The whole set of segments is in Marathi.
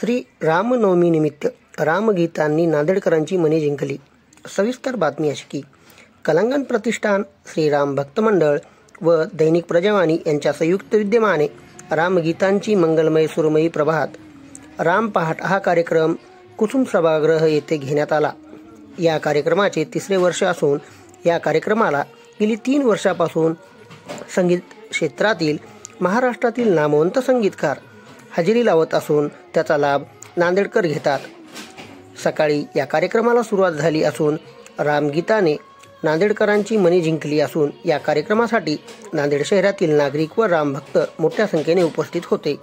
श्री रामनवमीनिमित्त रामगीतांनी नांदेडकरांची मने जिंकली। सविस्तर बातमी अशी की कलांगण प्रतिष्ठान, श्रीराम भक्त मंडळ व दैनिक प्रजावाणी यांच्या संयुक्त विद्यमाने रामगीतांची मंगलमय सुरमयी प्रभात राम पहाट हा कार्यक्रम कुसुम सभागृह येथे घेण्यात आला। या कार्यक्रमाचे 3रे वर्ष असून या कार्यक्रमाला गेली 3 वर्षापासून संगीत क्षेत्रातील महाराष्ट्रातील नामवंत संगीतकार हजेरी लावत असून त्याचा लाभ नांदेडकर घेतात। सकाळी या कार्यक्रमाला सुरुवात झाली असून रामगीताने नांदेडकरांची मने जिंकली असून या कार्यक्रमासाठी नांदेड शहरातील नागरिक व रामभक्त मोठ्या संख्येने उपस्थित होते।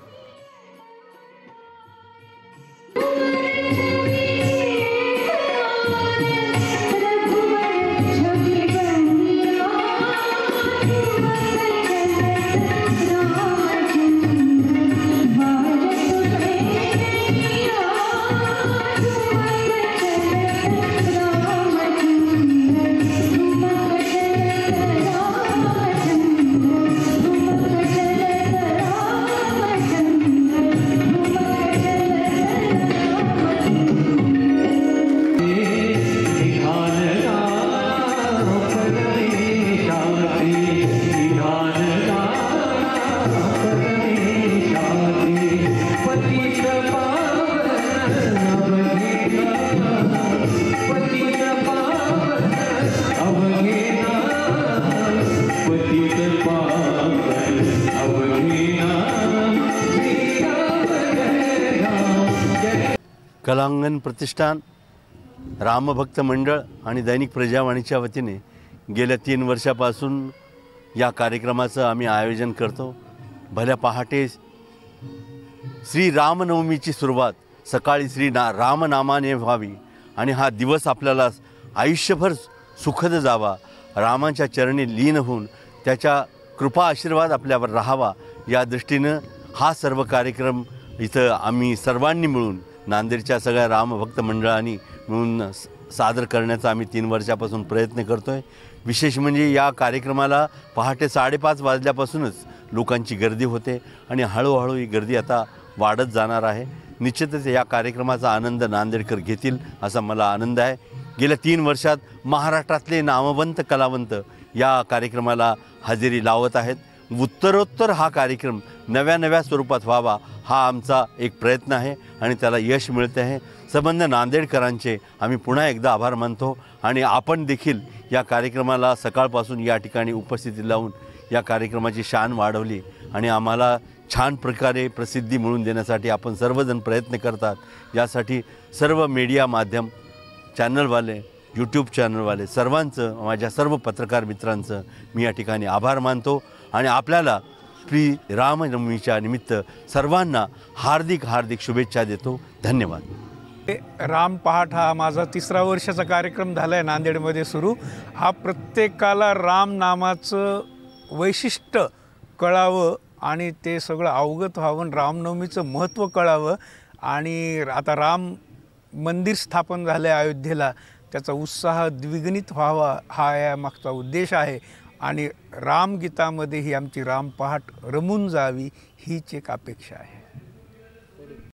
कलांगण प्रतिष्ठान, रामभक्त मंडळ आणि दैनिक प्रजावाणीच्या वतीने गेल्या 3 वर्षापासून या कार्यक्रमाचं आम्ही आयोजन करतो। भल्या पहाटे श्री रामनवमीची सुरुवात सकाळी रामनामाने व्हावी आणि हा दिवस आपल्याला आयुष्यभर सुखद जावा, रामाच्या चरणी लीन होऊन त्याच्या कृपा आशीर्वाद आपल्यावर राहावा या दृष्टीनं हा सर्व कार्यक्रम इथं आम्ही सर्वांनी मिळून नांदेडच्या सगळ्या रामभक्त मंडळांनी मिळून सादर करण्याचा आम्ही 3 वर्षापासून प्रयत्न करतो आहे। विशेष म्हणजे या कार्यक्रमाला पहाटे 5:30 वाजल्यापासूनच लोकांची गर्दी होते आणि हळूहळू ही गर्दी आता वाढत जाणार आहे। निश्चितच या कार्यक्रमाचा आनंद नांदेडकर घेतील असा मला आनंद आहे। गेल्या 3 वर्षात महाराष्ट्रातले नामवंत कलावंत या कार्यक्रमाला हजेरी लावत आहेत। उत्तरोत्तर हा कार्यक्रम नव्या स्वरूपात व्हावा हा आमचा एक प्रयत्न आहे आणि त्याला यश मिळते आहे। संबंध नांदेडकरांचे आम्ही पुन्हा एकदा आभार मानतो आणि आपण देखील या कार्यक्रमाला सकाळपासून या ठिकाणी उपस्थिती लावून या कार्यक्रमाची शान वाढवली आणि आम्हाला छान प्रकारे प्रसिद्धी मिळवून देण्यासाठी आपण सर्वजण प्रयत्न करतात। यासाठी सर्व मीडिया माध्यम चॅनलवाले, यूट्यूब चॅनलवाले सर्वांचं, माझ्या सर्व पत्रकार मित्रांचं मी या ठिकाणी आभार मानतो आणि आपल्याला श्री रामनवमीच्या निमित्त सर्वांना हार्दिक शुभेच्छा देतो। धन्यवाद। राम पहाट हा माझा 3रा वर्षाचा कार्यक्रम झाला आहे नांदेडमध्ये सुरू। हा प्रत्येकाला राम नामाचं वैशिष्ट्य कळावं आणि ते सगळं अवगत व्हावं, रामनवमीचं महत्त्व कळावं आणि आता राम मंदिर स्थापन झालं आहे अयोध्येला, त्याचा उत्साह द्विगुणित व्हावा हा या मागचा उद्देश आहे आणि रामगीतामध्ये ही आमची राम पहाट रमून जावी हीच एक अपेक्षा आहे।